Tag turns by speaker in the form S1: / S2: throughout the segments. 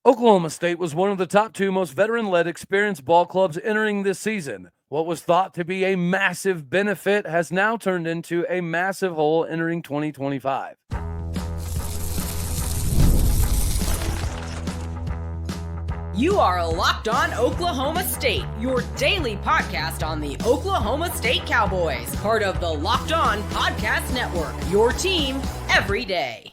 S1: Oklahoma State was one of the top two most veteran-led experienced ball clubs entering this season. What was thought to be a massive benefit has now turned into a massive hole entering 2025.
S2: You are Locked On Oklahoma State, your daily podcast on the Oklahoma State Cowboys, part of the Locked On Podcast Network, your team every day.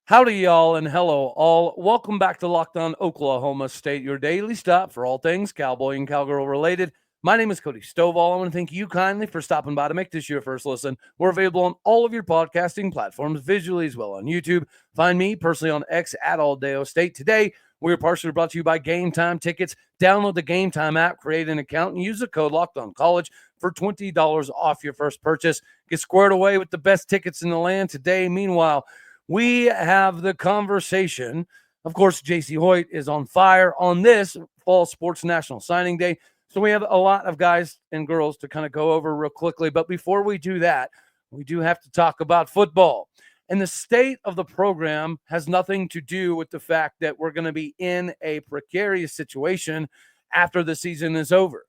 S1: Howdy, y'all, and hello, all. Welcome back to Locked On Oklahoma State, your daily stop for all things Cowboy and Cowgirl related. My name is Cody Stovall. I want to thank you kindly for stopping by to make this your first listen. We're available on all of your podcasting platforms, visually as well on YouTube. Find me personally on X at Aldeo State. Today, we're partially brought to you by Game Time Tickets. Download the Game Time app, create an account, and use the code LOCKEDONCollege for $20 off your first purchase. Get squared away with the best tickets in the land today. Meanwhile, we have the conversation. Of course, JC Hoyt is on fire on this Fall Sports National Signing Day. So we have a lot of guys and girls to kind of go over real quickly. But before we do that, we do have to talk about football. And the state of the program has nothing to do with the fact that we're going to be in a precarious situation after the season is over.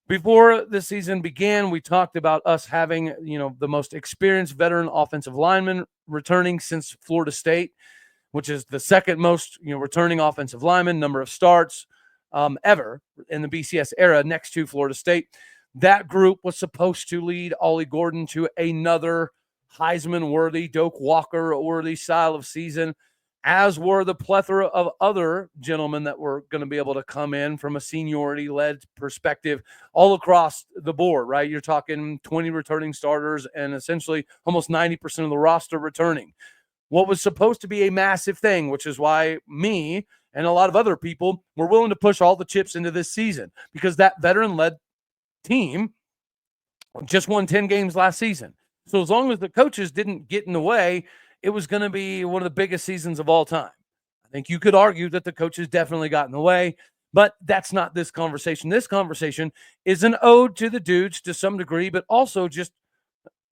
S1: Before the season began, we talked about us having, the most experienced veteran offensive lineman returning since Florida State, which is the second most, returning offensive lineman, number of starts ever in the BCS era, next to Florida State. That group was supposed to lead Ollie Gordon to another Heisman-worthy, Doak Walker-worthy style of season, as were the plethora of other gentlemen that were going to be able to come in from a seniority-led perspective all across the board, right? You're talking 20 returning starters and essentially almost 90% of the roster returning. What was supposed to be a massive thing, which is why me and a lot of other people were willing to push all the chips into this season, because that veteran-led team just won 10 games last season. So as long as the coaches didn't get in the way, it was going to be one of the biggest seasons of all time. I think you could argue that the coaches definitely got in the way, but that's not this conversation. This conversation is an ode to the dudes to some degree, but also just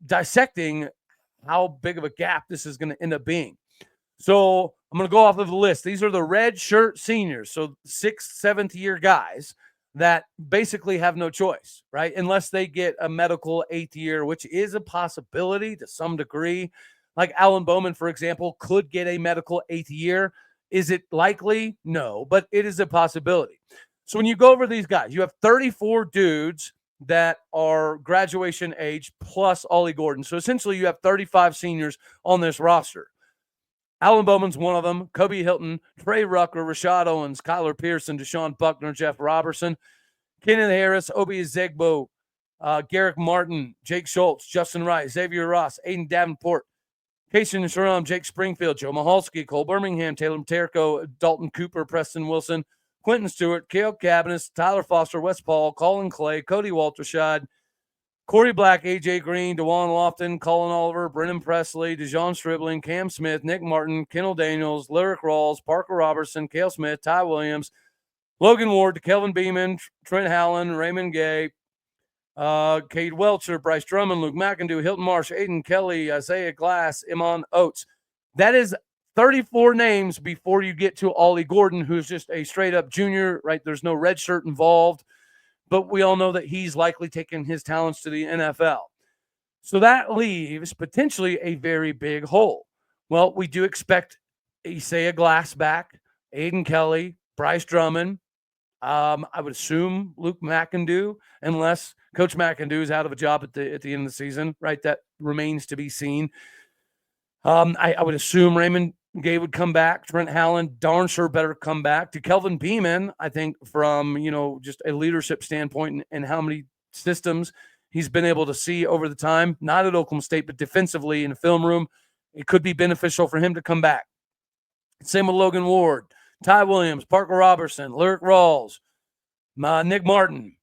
S1: dissecting how big of a gap this is going to end up being. So I'm going to go off of the list. These are the red shirt seniors, so 6th, 7th year guys that basically have no choice, right? Unless they get a medical 8th year, which is a possibility to some degree. Like Alan Bowman, for example, could get a medical 8th year. Is it likely? No, but it is a possibility. So when you go over these guys, you have 34 dudes that are graduation age plus Ollie Gordon. So essentially you have 35 seniors on this roster. Alan Bowman's one of them. Kobe Hilton, Trey Rucker, Rashad Owens, Kyler Pearson, Deshaun Buckner, Jeff Robertson, Kenan Harris, Obi Ezegbo, Garrick Martin, Jake Schultz, Justin Wright, Xavier Ross, Aiden Davenport, Casey Sharam, Jake Springfield, Joe Mahalski, Cole Birmingham, Taylor Materko, Dalton Cooper, Preston Wilson, Quentin Stewart, Cale Cabanis, Tyler Foster, Wes Paul, Colin Clay, Cody Waltershad, Corey Black, A.J. Green, DeJuan Lofton, Colin Oliver, Brennan Presley, DeJohn Stribling, Cam Smith, Nick Martin, Kendall Daniels, Lyric Rawls, Parker Robertson, Cale Smith, Ty Williams, Logan Ward, Kelvin Beeman, Trent Howland, Raymond Gay, Cade Welcher, Bryce Drummond, Luke McIndoe, Hilton Marsh, Aiden Kelly, Isaiah Glass, Iman Oates. That is 34 names before you get to Ollie Gordon, who's just a straight-up junior, right? There's no red shirt involved. But we all know that he's likely taking his talents to the NFL. So that leaves potentially a very big hole. Well, we do expect Isaiah Glass back, Aiden Kelly, Bryce Drummond. I would assume Luke McIndoe, unless Coach McIndoe is out of a job at the end of the season, right? That remains to be seen. I would assume Raymond Gay would come back. Trent Howland, darn sure better come back. To Kelvin Beeman, I think from, just a leadership standpoint and how many systems he's been able to see over the time, not at Oklahoma State, but defensively in the film room, it could be beneficial for him to come back. Same with Logan Ward, Ty Williams, Parker Robertson, Lyric Rawls, Nick Martin,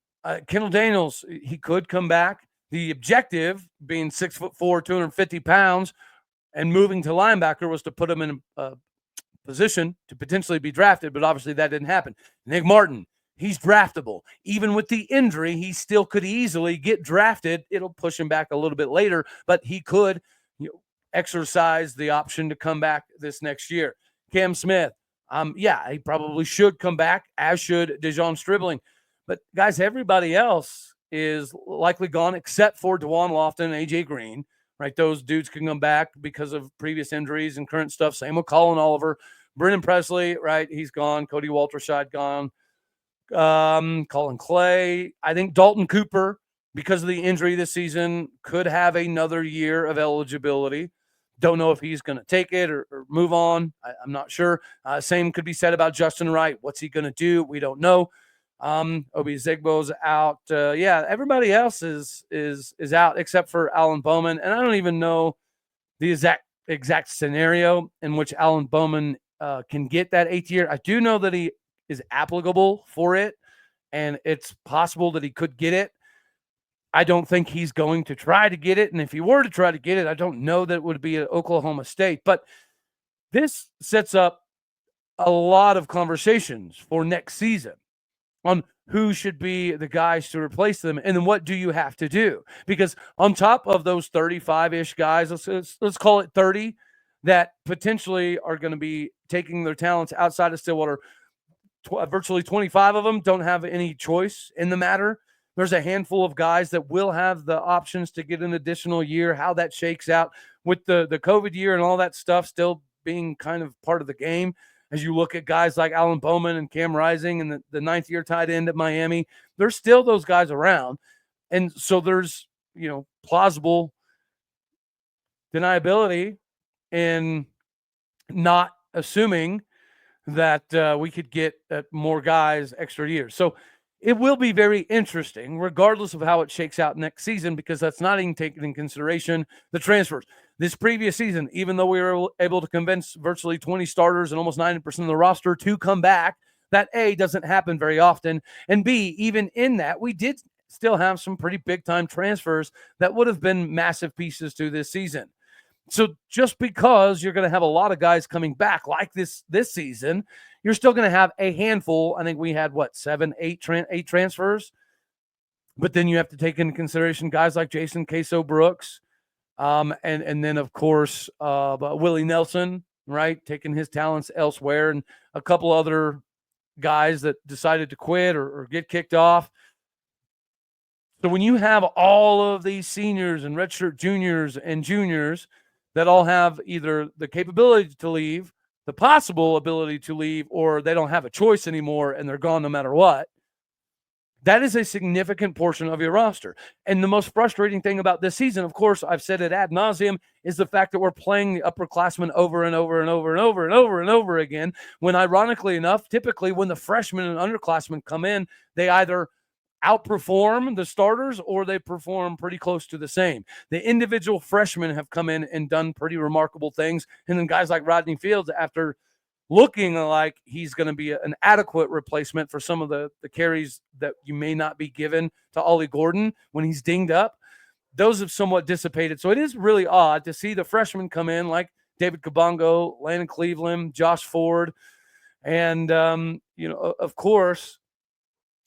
S1: Kendall Daniels, he could come back. The objective, being 6'4", 250 pounds, and moving to linebacker, was to put him in a position to potentially be drafted, but obviously that didn't happen. Nick Martin, he's draftable. Even with the injury, he still could easily get drafted. It'll push him back a little bit later, but he could exercise the option to come back this next year. Cam Smith, Yeah, he probably should come back, as should Dejon Stribling. But guys, everybody else is likely gone except for DeJuan Lofton and AJ Green. Right, those dudes can come back because of previous injuries and current stuff. Same with Colin Oliver, Brennan Presley. Right, he's gone. Cody Walterscheid gone. Colin Clay. I think Dalton Cooper, because of the injury this season, could have another year of eligibility. Don't know if he's going to take it or move on. I'm not sure. Same could be said about Justin Wright. What's he going to do? We don't know. Obi Zigbo's out. Yeah, everybody else is out except for Alan Bowman, and I don't even know the exact scenario in which Alan Bowman can get that 8th year. I do know that he is applicable for it, and it's possible that he could get it. I don't think he's going to try to get it. And if he were to try to get it, I don't know that it would be at Oklahoma State. But this sets up a lot of conversations for next season on who should be the guys to replace them. And then what do you have to do? Because on top of those 35-ish guys, let's call it 30, that potentially are going to be taking their talents outside of Stillwater, virtually 25 of them don't have any choice in the matter. There's a handful of guys that will have the options to get an additional year. How that shakes out with the COVID year and all that stuff still being kind of part of the game. As you look at guys like Alan Bowman and Cam Rising and the 9th year tight end at Miami, there's still those guys around. And so there's, plausible deniability in not assuming that we could get more guys extra years. So it will be very interesting, regardless of how it shakes out next season, because that's not even taken in consideration the transfers. This previous season, even though we were able to convince virtually 20 starters and almost 90% of the roster to come back, that A, doesn't happen very often, and B, even in that, we did still have some pretty big-time transfers that would have been massive pieces to this season. So just because you're going to have a lot of guys coming back like this season, you're still going to have a handful. I think we had, 8 transfers. But then you have to take into consideration guys like Jason Queso Brooks, and then, of course, Willie Nelson, right, taking his talents elsewhere, and a couple other guys that decided to quit or get kicked off. So when you have all of these seniors and redshirt juniors and juniors that all have either the capability to leave, the possible ability to leave, or they don't have a choice anymore and they're gone no matter what, that is a significant portion of your roster. And the most frustrating thing about this season, of course, I've said it ad nauseum, is the fact that we're playing the upperclassmen over and over and over and over and over and over again, when ironically enough, typically when the freshmen and underclassmen come in, they either outperform the starters or they perform pretty close to the same. The individual freshmen have come in and done pretty remarkable things. And then guys like Rodney Fields, after looking like he's going to be an adequate replacement for some of the carries that you may not be given to Ollie Gordon when he's dinged up, those have somewhat dissipated. So it is really odd to see the freshmen come in like David Kabongo, Landon Cleveland, Josh Ford. And, of course,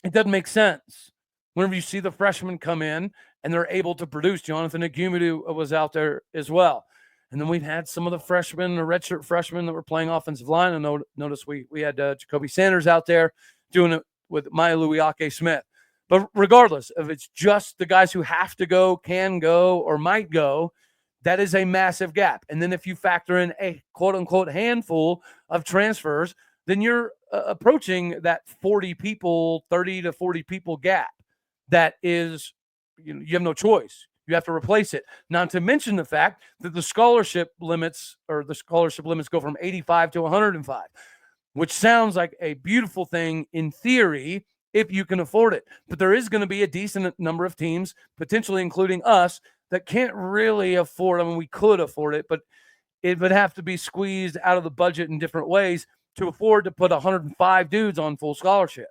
S1: it doesn't make sense whenever you see the freshmen come in and they're able to produce. Jonathan Agumedu was out there as well. And then we've had some of the freshmen, the redshirt freshmen that were playing offensive line. And notice we had Jacoby Sanders out there doing it with Maya Luiake Smith. But regardless, if it's just the guys who have to go, can go, or might go, that is a massive gap. And then if you factor in a quote-unquote handful of transfers, then you're approaching that 40 people, 30 to 40 people gap. That is, you have no choice. You have to replace it. Not to mention the fact that the scholarship limits go from 85 to 105, which sounds like a beautiful thing in theory if you can afford it. But there is going to be a decent number of teams, potentially including us, that can't really afford. I mean, we could afford it, but it would have to be squeezed out of the budget in different ways to afford to put 105 dudes on full scholarship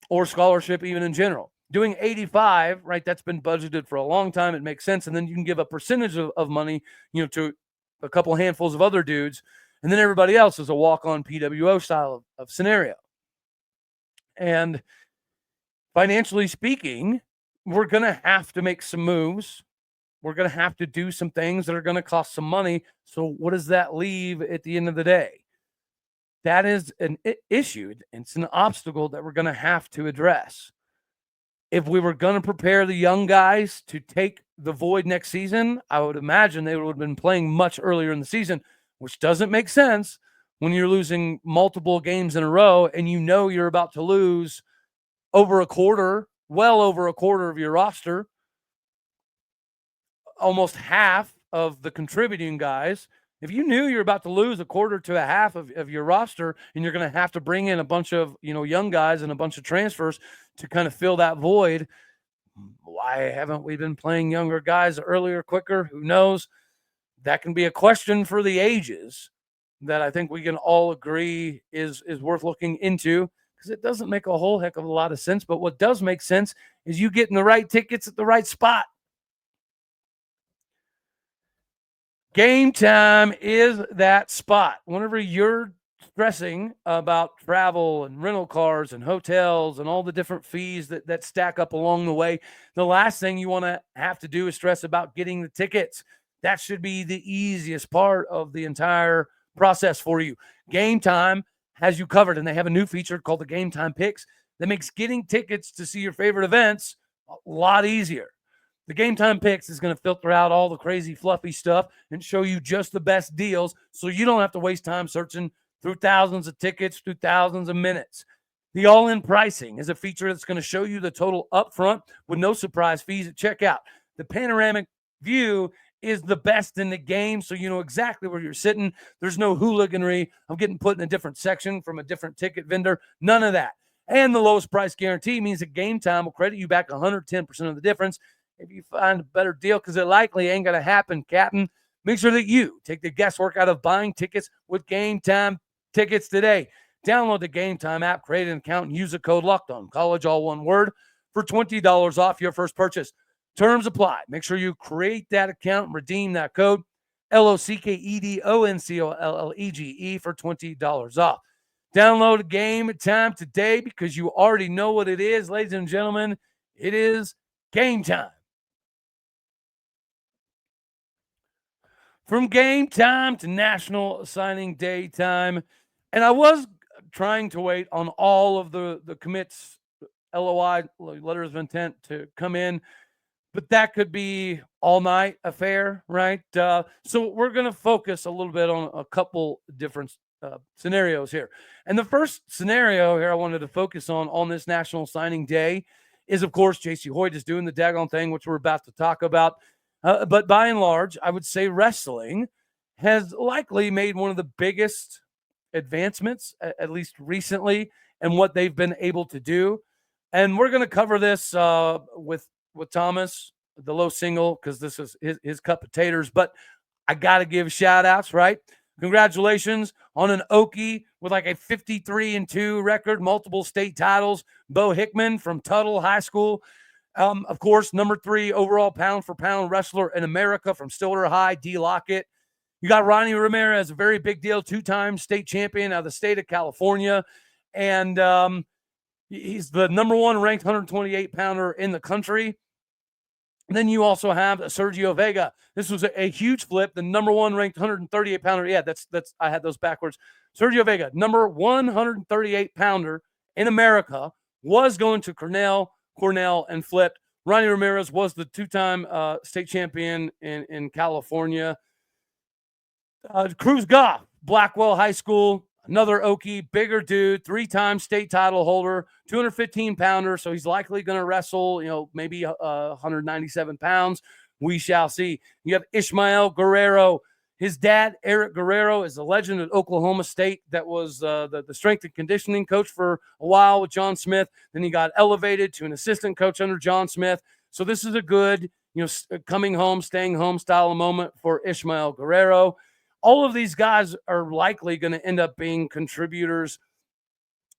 S1: or scholarship even in general. Doing 85, right, that's been budgeted for a long time. It makes sense. And then you can give a percentage of money, to a couple handfuls of other dudes. And then everybody else is a walk-on PWO style of scenario. And financially speaking, we're going to have to make some moves. We're going to have to do some things that are going to cost some money. So what does that leave at the end of the day? that is an issue. It's an obstacle that we're going to have to address. If we were going to prepare the young guys to take the void next season, I would imagine they would have been playing much earlier in the season, which doesn't make sense when you're losing multiple games in a row and you know you're about to lose over a quarter, well over a quarter of your roster, almost half of the contributing guys. If you knew you're about to lose a quarter to a half of your roster and you're going to have to bring in a bunch of, young guys and a bunch of transfers to kind of fill that void, why haven't we been playing younger guys earlier, quicker? Who knows? That can be a question for the ages that I think we can all agree is worth looking into, because it doesn't make a whole heck of a lot of sense. But what does make sense is you getting the right tickets at the right spot. Game Time is that spot. Whenever you're stressing about travel and rental cars and hotels and all the different fees that stack up along the way, the last thing you want to have to do is stress about getting the tickets. That should be the easiest part of the entire process for you. Game Time has you covered, and they have a new feature called the Game Time Picks that makes getting tickets to see your favorite events a lot easier. The Game Time Picks is going to filter out all the crazy fluffy stuff and show you just the best deals, so you don't have to waste time searching through thousands of tickets, through thousands of minutes. The all-in pricing is a feature that's going to show you the total upfront with no surprise fees at checkout. The panoramic view is the best in the game, so you know exactly where you're sitting. There's no hooliganry of getting put in a different section from a different ticket vendor. None of that. And the lowest price guarantee means that Game Time will credit you back 110% of the difference if you find a better deal, because it likely ain't going to happen, Captain. Make sure that you take the guesswork out of buying tickets with Game Time tickets today. Download the Game Time app, create an account, and use the code LOCKEDONCollege, all one word, for $20 off your first purchase. Terms apply. Make sure you create that account and redeem that code, LOCKEDONCOLLEGE, for $20 off. Download Game Time today, because you already know what it is, ladies and gentlemen. It is Game Time. From Game Time to National Signing Day time. And I was trying to wait on all of the commits, LOI, letters of intent, to come in, but that could be all-night affair, right? So we're going to focus a little bit on a couple different scenarios here. And the first scenario here I wanted to focus on this National Signing Day is, of course, J.C. Hoyt is doing the daggone thing, which we're about to talk about. But by and large, I would say wrestling has likely made one of the biggest advancements, at least recently, and what they've been able to do. And we're going to cover this with Thomas, the low single, because this is his cup of taters. But I got to give shout outs, right? Congratulations on an Okie with like a 53-2 record, multiple state titles. Bo Hickman from Tuttle High School. Of course, number 3 overall pound-for-pound wrestler in America from Stillwater High, D. Lockett. You got Ronnie Ramirez, a very big deal, 2-time state champion out of the state of California. And he's the number 1 ranked 128-pounder in the country. And then you also have Sergio Vega. This was a huge flip, the number 1 ranked 138-pounder. Yeah, that's I had those backwards. Sergio Vega, number 138-pounder in America, was going to Cornell, and flipped. Ronnie Ramirez was the 2-time state champion in California. Cruz Goff, Blackwell High School, another Okie, bigger dude, 3-time state title holder, 215-pounder, so he's likely going to wrestle, maybe 197 pounds. We shall see. You have Ishmael Guerrero. His dad, Eric Guerrero, is a legend at Oklahoma State that was the strength and conditioning coach for a while with John Smith. Then he got elevated to an assistant coach under John Smith. So this is a good, coming home, staying home style of moment for Ishmael Guerrero. All of these guys are likely going to end up being contributors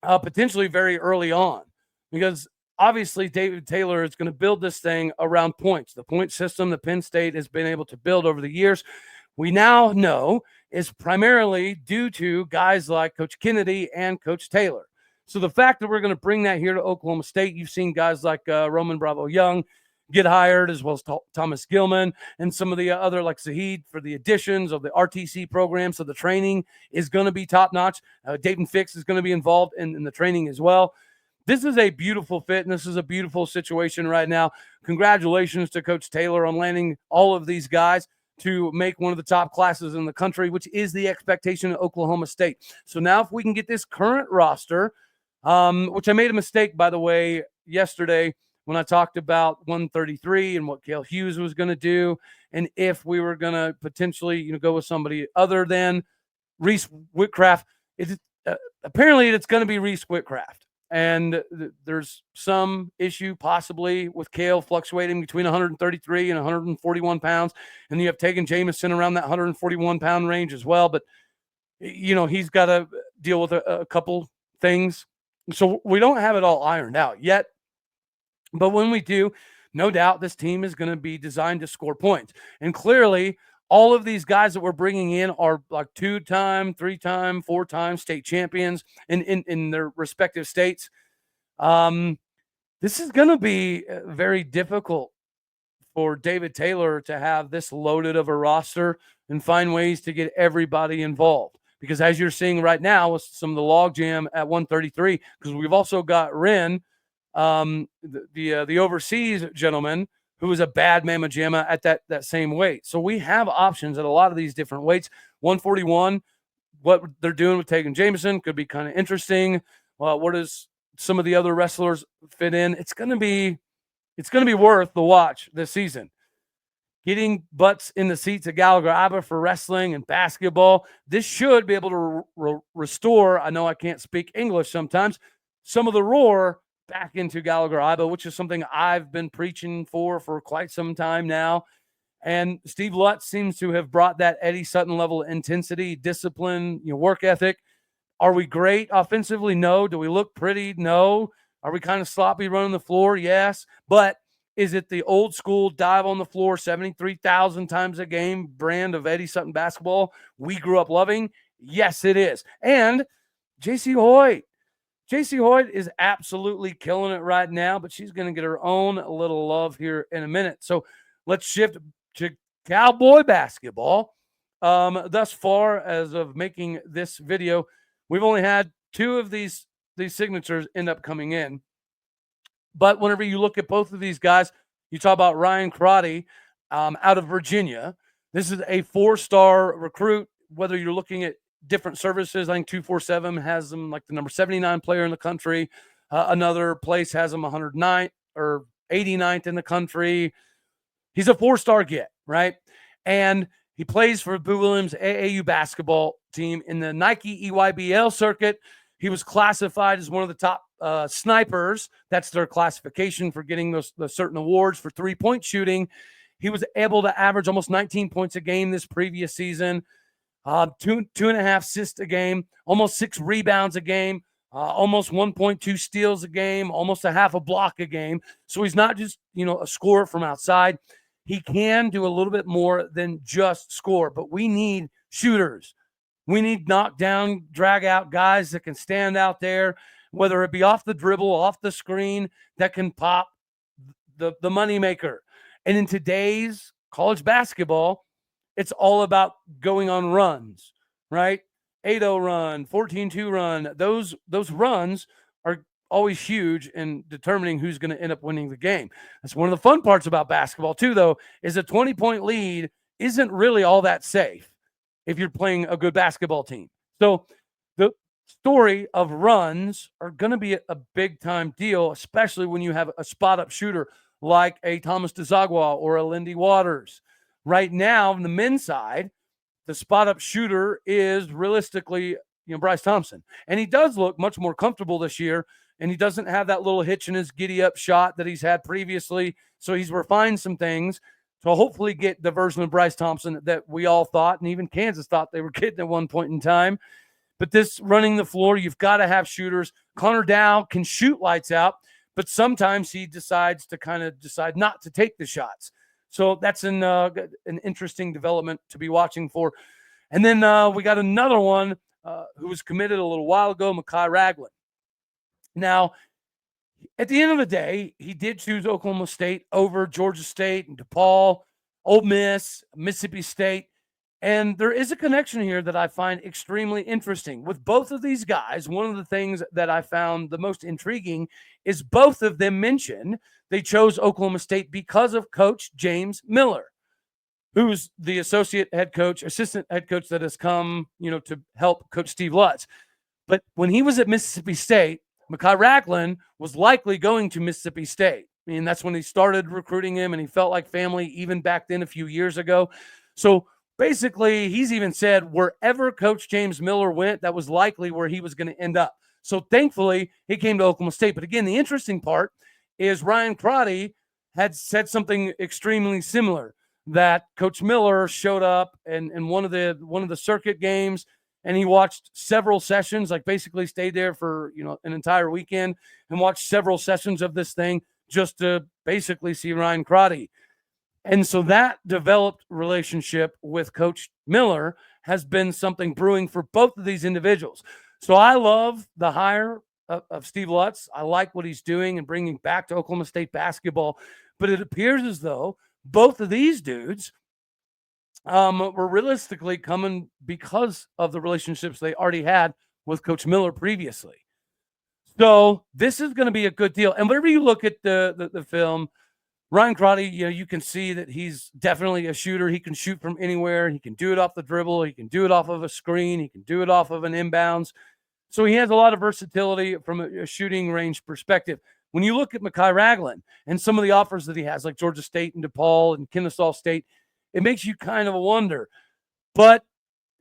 S1: potentially very early on, because obviously David Taylor is going to build this thing around points. The point system that Penn State has been able to build over the years, we now know, is primarily due to guys like Coach Kennedy and Coach Taylor. So the fact that we're going to bring that here to Oklahoma State, you've seen guys like Roman Bravo Young, get hired, as well as Thomas Gilman and some of the other, like Zahid, for the additions of the RTC program. So the training is going to be top notch. Dayton Fix is going to be involved in the training as well. This is a beautiful fit, and this is a beautiful situation right now. Congratulations to Coach Taylor on landing all of these guys to make one of the top classes in the country, which is the expectation of Oklahoma State. So now if we can get this current roster, which I made a mistake, by the way, yesterday when I talked about 133 and what Cale Hughes was going to do, and if we were going to potentially, go with somebody other than Reese Whitcraft. Apparently it's going to be Reese Whitcraft. And there's some issue possibly with Cale fluctuating between 133 and 141 pounds. And you have Tegan Jamison around that 141-pound range as well. But, he's got to deal with a couple things. So we don't have it all ironed out yet. But when we do, no doubt this team is going to be designed to score points. And clearly, all of these guys that we're bringing in are like 2-time, 3-time, 4-time state champions in their respective states. This is going to be very difficult for David Taylor to have this loaded of a roster and find ways to get everybody involved. Because as you're seeing right now with some of the logjam at 133, because we've also got Wren, the overseas gentleman, who is a bad mamma jamma at that same weight. So we have options at a lot of these different weights. 141, what they're doing with Tegan Jamison could be kind of interesting. Where does some of the other wrestlers fit in? It's going to be worth the watch this season. Getting butts in the seats at Gallagher-Iba for wrestling and basketball. This should be able to restore, I know I can't speak English sometimes, some of the roar back into Gallagher-Iba, which is something I've been preaching for quite some time now. And Steve Lutz seems to have brought that Eddie Sutton level of intensity, discipline, work ethic. Are we great offensively? No. Do we look pretty? No. Are we kind of sloppy running the floor? Yes. But is it the old school dive on the floor 73,000 times a game brand of Eddie Sutton basketball we grew up loving? Yes, it is. And J.C. Hoyt. J.C. Hoyt is absolutely killing it right now, but she's going to get her own little love here in a minute. So let's shift to Cowboy basketball. Thus far, as of making this video, we've only had 2 of these signatures end up coming in. But whenever you look at both of these guys, you talk about Ryan Crotty out of Virginia. This is a 4-star recruit, whether you're looking at different services. I think 247 has him like the number 79 player in the country. Another place has him 109th or 89th in the country. He's a 4-star get, right? And he plays for Boo Williams AAU basketball team in the Nike EYBL circuit. He was classified as one of the top snipers. That's their classification for getting those certain awards for 3-point shooting. He was able to average almost 19 points a game this previous season. 2.5 assists a game, almost 6 rebounds a game, almost 1.2 steals a game, almost a half a block a game. So he's not just, a scorer from outside. He can do a little bit more than just score, but we need shooters. We need knockdown, drag out guys that can stand out there, whether it be off the dribble, off the screen, that can pop the moneymaker. And in today's college basketball, it's all about going on runs, right? 8-0 run, 14-2 run. Those runs are always huge in determining who's going to end up winning the game. That's one of the fun parts about basketball too, though, is a 20-point lead isn't really all that safe if you're playing a good basketball team. So the story of runs are going to be a big-time deal, especially when you have a spot-up shooter like a Thomas DeZagua or a Lindy Waters. Right now, on the men's side, the spot-up shooter is realistically, Bryce Thompson. And he does look much more comfortable this year, and he doesn't have that little hitch in his giddy-up shot that he's had previously. So he's refined some things to hopefully get the version of Bryce Thompson that we all thought, and even Kansas thought they were getting at one point in time. But this running the floor, you've got to have shooters. Connor Dow can shoot lights out, but sometimes he decides not to take the shots. So that's an interesting development to be watching for. And then we got another one who was committed a little while ago, Makai Ragland. Now, At the end of the day, he did choose Oklahoma State over Georgia State and DePaul, Ole Miss, Mississippi State. And there is a connection here that I find extremely interesting. With both of these guys, one of the things that I found the most intriguing is both of them mentioned they chose Oklahoma State because of Coach James Miller, who's the assistant head coach that has come, to help Coach Steve Lutz. But when he was at Mississippi State, Mekhi Ragland was likely going to Mississippi State. I mean, that's when he started recruiting him, and he felt like family even back then a few years ago. So basically, he's even said wherever Coach James Miller went, that was likely where he was going to end up. So thankfully, he came to Oklahoma State. But again, the interesting part is Ryan Crotty had said something extremely similar, that Coach Miller showed up in one of the circuit games, and he watched several sessions, like basically stayed there for an entire weekend and watched several sessions of this thing just to basically see Ryan Crotty. And so that developed relationship with Coach Miller has been something brewing for both of these individuals. So I love the hire of Steve Lutz. I like what he's doing and bringing back to Oklahoma State basketball. But it appears as though both of these dudes were realistically coming because of the relationships they already had with Coach Miller previously. So this is going to be a good deal. And whenever you look at the film, Ryan Crotty, you can see that he's definitely a shooter. He can shoot from anywhere. He can do it off the dribble. He can do it off of a screen. He can do it off of an inbounds. So he has a lot of versatility from a shooting range perspective. When you look at Mekhi Ragland and some of the offers that he has, like Georgia State and DePaul and Kennesaw State, it makes you kind of wonder. But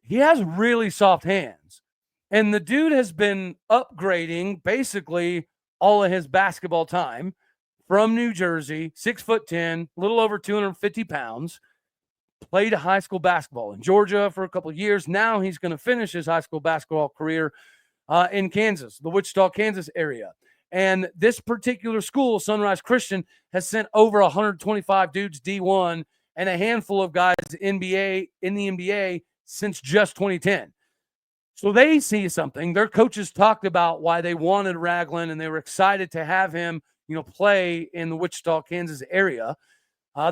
S1: he has really soft hands. And the dude has been upgrading basically all of his basketball time. From New Jersey, 6'10", a little over 250 pounds, played high school basketball in Georgia for a couple of years. Now he's going to finish his high school basketball career in Kansas, the Wichita, Kansas area. And this particular school, Sunrise Christian, has sent over 125 dudes D1 and a handful of guys in the NBA since just 2010. So they see something. Their coaches talked about why they wanted Ragland, and they were excited to have him play in the Wichita, Kansas area.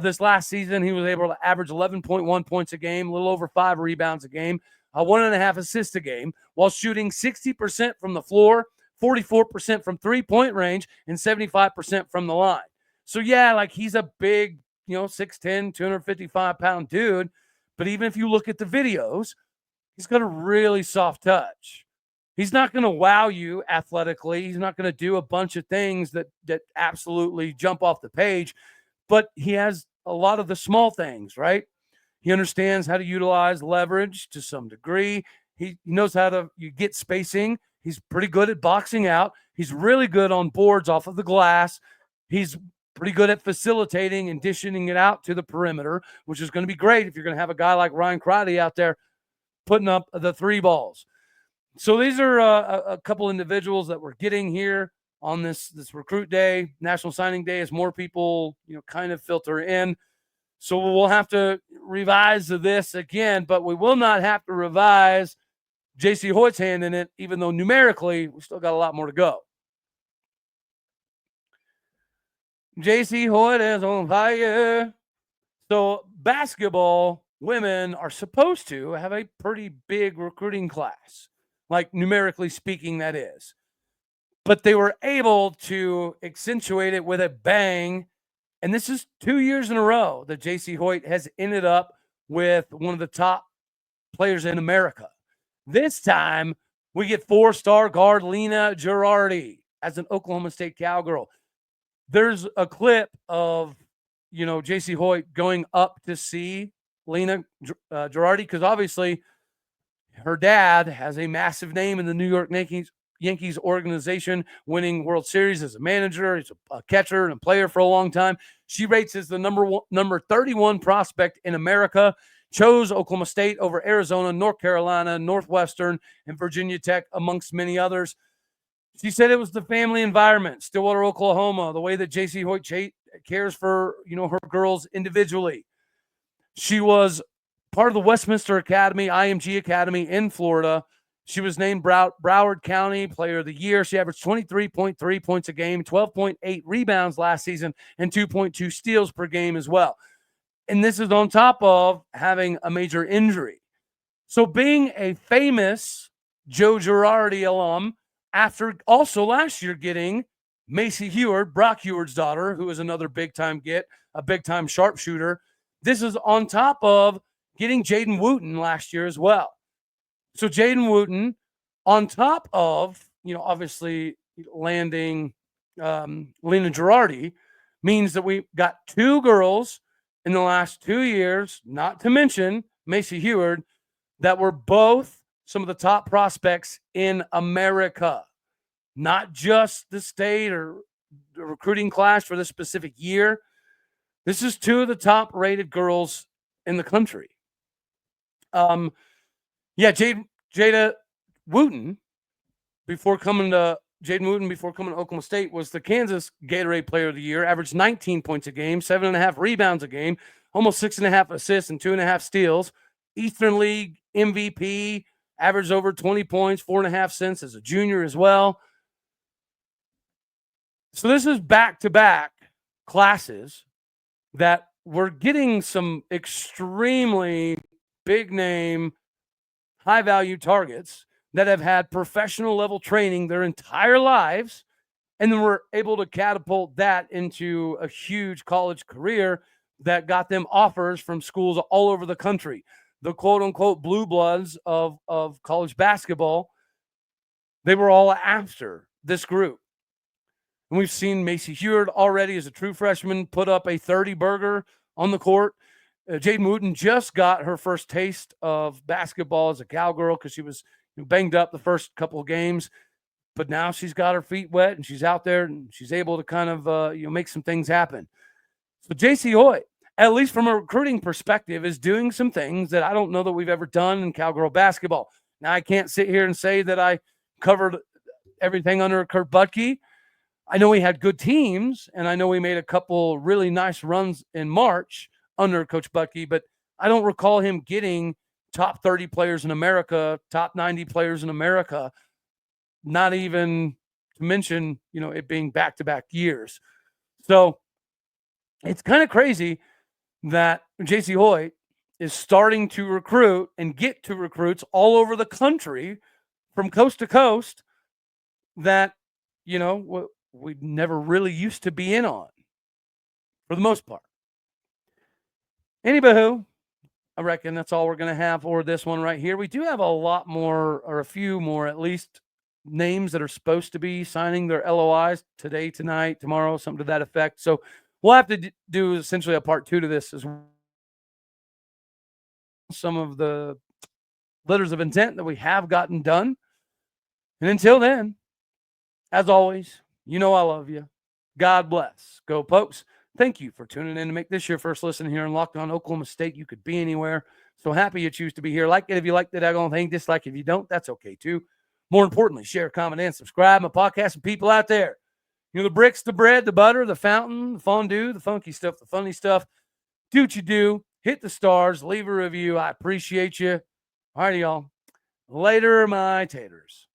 S1: This last season, he was able to average 11.1 points a game, a little over 5 rebounds a game, 1.5 assists a game, while shooting 60% from the floor, 44% from three-point range, and 75% from the line. So, yeah, he's a big, 6'10", 255-pound dude. But even if you look at the videos, he's got a really soft touch. He's not going to wow you athletically. He's not going to do a bunch of things that absolutely jump off the page, but he has a lot of the small things, right? He understands how to utilize leverage to some degree. He knows how to get spacing. He's pretty good at boxing out. He's really good on boards off of the glass. He's pretty good at facilitating and dishing it out to the perimeter, which is going to be great if you're going to have a guy like Ryan Crotty out there putting up the three balls. So these are a couple individuals that we're getting here on this recruit day, National Signing Day, as more people, kind of filter in. So we'll have to revise this again, but we will not have to revise J.C. Hoyt's hand in it, even though numerically we still got a lot more to go. J.C. Hoyt is on fire. So basketball women are supposed to have a pretty big recruiting class. Like numerically speaking, that is. But they were able to accentuate it with a bang. And this is 2 years in a row that J.C. Hoyt has ended up with one of the top players in America. This time, we get 4-star guard Lena Girardi as an Oklahoma State Cowgirl. There's a clip of, J.C. Hoyt going up to see Lena Girardi because obviously her dad has a massive name in the New York Yankees organization, winning World Series as a manager. He's a catcher and a player for a long time. She rates as the number 31 prospect in America. Chose Oklahoma State over Arizona, North Carolina, Northwestern, and Virginia Tech, amongst many others. She said it was the family environment, Stillwater, Oklahoma, the way that J.C. Hoyt cares for, her girls individually. She was part of the Westminster Academy, IMG Academy in Florida, She was named Broward County Player of the Year. She averaged 23.3 points a game, 12.8 rebounds last season, and 2.2 steals per game as well. And this is on top of having a major injury. So being a famous Joe Girardi alum, after also last year getting Macy Heward, Brock Heward's daughter, who is another big-time get, a big-time sharpshooter, this is on top of getting Jaden Wooten last year as well. So Jaden Wooten, on top of, obviously landing Lena Girardi, means that we got two girls in the last 2 years, not to mention Macy Heward, that were both some of the top prospects in America, not just the state or the recruiting class for this specific year. This is two of the top rated girls in the country. Jada Wooten, before coming to Oklahoma State, was the Kansas Gatorade Player of the Year, averaged 19 points a game, 7.5 rebounds a game, almost 6.5 assists and 2.5 steals. Eastern League MVP, averaged over 20 points, 4.5 cents as a junior as well. So this is back-to-back classes that we're getting some extremely big-name, high-value targets that have had professional level training their entire lives, and then we're able to catapult that into a huge college career that got them offers from schools all over the country. The quote-unquote blue bloods of college basketball, they were all after this group. And we've seen Macy Heward already as a true freshman put up a 30-burger on the court. Jaden Wooten just got her first taste of basketball as a Cowgirl because she was banged up the first couple of games. But now she's got her feet wet and she's out there and she's able to kind of make some things happen. So JC Hoyt, at least from a recruiting perspective, is doing some things that I don't know that we've ever done in Cowgirl basketball. Now, I can't sit here and say that I covered everything under Kurt Butke. I know we had good teams, and I know we made a couple really nice runs in March under Coach Butke, but I don't recall him getting top 30 players in America, top 90 players in America, not even to mention, it being back-to-back years. So it's kind of crazy that JC Hoyt is starting to recruit and get to recruits all over the country from coast to coast that, we never really used to be in on for the most part. Anywho, I reckon that's all we're going to have for this one right here. We do have a lot more, or a few more at least, names that are supposed to be signing their LOIs today, tonight, tomorrow, something to that effect. So we'll have to do essentially a part 2 to this as well. Some of the letters of intent that we have gotten done. And until then, as always, I love you. God bless. Go Pokes. Thank you for tuning in to make this your first listen here in Locked On Oklahoma State. You could be anywhere. So happy you choose to be here. Like it if you like the daggone thing. Dislike if you don't. That's okay too. More importantly, share, comment, and subscribe. My podcast and people out there. The bricks, the bread, the butter, the fountain, the fondue, the funky stuff, the funny stuff. Do what you do. Hit the stars. Leave a review. I appreciate you. All right, y'all. Later, my taters.